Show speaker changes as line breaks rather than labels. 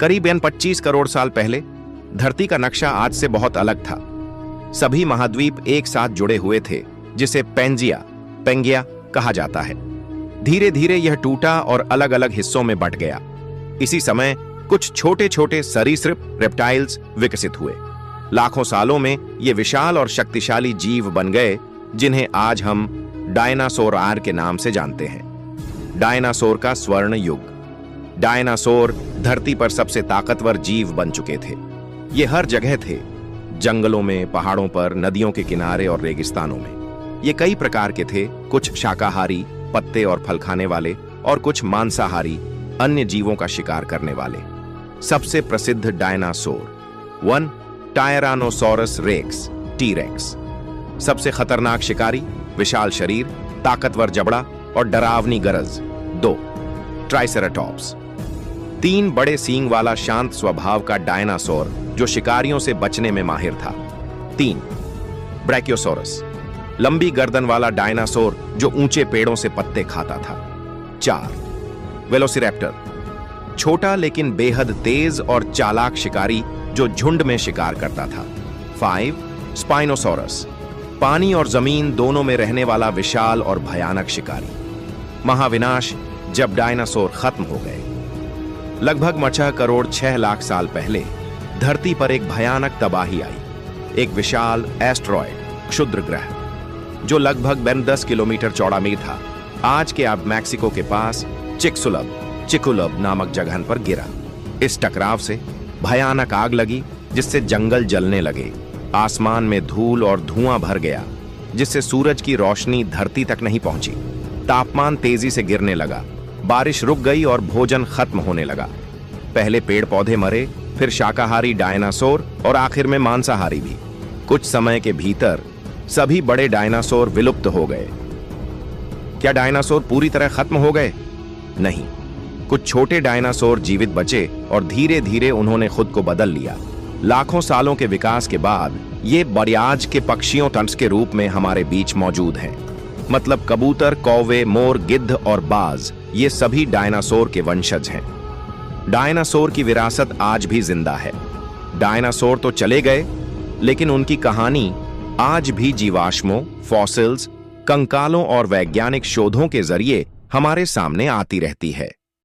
करीबन 25 करोड़ साल पहले धरती का नक्शा आज से बहुत अलग था। सभी महाद्वीप एक साथ जुड़े हुए थे, जिसे पेंगिया कहा जाता है। धीरे धीरे यह टूटा और अलग अलग हिस्सों में बंट गया। इसी समय कुछ छोटे छोटे सरीसृप रेप्टाइल्स विकसित हुए। लाखों सालों में ये विशाल और शक्तिशाली जीव बन गए, जिन्हें आज हम डायनासोर आर के नाम से जानते हैं। डायनासोर का स्वर्ण युग। डायनासोर धरती पर सबसे ताकतवर जीव बन चुके थे। ये हर जगह थे, जंगलों में, पहाड़ों पर, नदियों के किनारे और रेगिस्तानों में। ये कई प्रकार के थे, कुछ शाकाहारी, पत्ते और फल खाने वाले, और कुछ मांसाहारी, अन्य जीवों का शिकार करने वाले। सबसे प्रसिद्ध डायनासोर 1 टायरानोसोरस रेक्स टी-रेक्स। सबसे खतरनाक शिकारी, विशाल शरीर, ताकतवर जबड़ा और डरावनी गरज 2 ट्राइसेराटॉप्स। 3 बड़े सींग वाला शांत स्वभाव का डायनासोर जो शिकारियों से बचने में माहिर था। 3 ब्रैकियोसोरस, लंबी गर्दन वाला डायनासोर जो ऊंचे पेड़ों से पत्ते खाता था। 4 वेलोसिरैप्टर, छोटा लेकिन बेहद तेज और चालाक शिकारी जो झुंड में शिकार करता था। 5 स्पाइनोसोरस, पानी और जमीन दोनों में रहने वाला विशाल और भयानक शिकारी। महाविनाश जब डायनासोर खत्म हो गए। लगभग 6 करोड़ 6 लाख साल पहले धरती पर एक भयानक तबाही आई। एक विशाल एस्टेरॉयड, क्षुद्र ग्रह, जो लगभग 10 किलोमीटर चौड़ा में था, आज के अब मैक्सिको के पास चिकुलब नामक जगह पर गिरा। इस टकराव से भयानक आग लगी, जिससे जंगल जलने लगे। आसमान में धूल और धुआं भर गया, जिससे सूरज की रोशनी धरती तक नहीं पहुंची। तापमान तेजी से गिरने लगा, बारिश रुक गई और भोजन खत्म होने लगा। पहले पेड़ पौधे मरे, फिर शाकाहारी डायनासोर और आखिर में मांसाहारी भी। कुछ समय के भीतर सभी बड़े डायनासोर विलुप्त हो गए। क्या डायनासोर पूरी तरह खत्म हो गए? नहीं, कुछ छोटे डायनासोर जीवित बचे और धीरे धीरे उन्होंने खुद को बदल लिया। लाखों सालों के विकास के बाद ये बरियाज के पक्षियों तंस के रूप में हमारे बीच मौजूद हैं। मतलब कबूतर, कौवे, मोर, गिद्ध और बाज, ये सभी डायनासोर के वंशज हैं। डायनासोर की विरासत आज भी जिंदा है। डायनासोर तो चले गए, लेकिन उनकी कहानी आज भी जीवाश्मों, फॉसिल्स, कंकालों और वैज्ञानिक शोधों के जरिए हमारे सामने आती रहती है।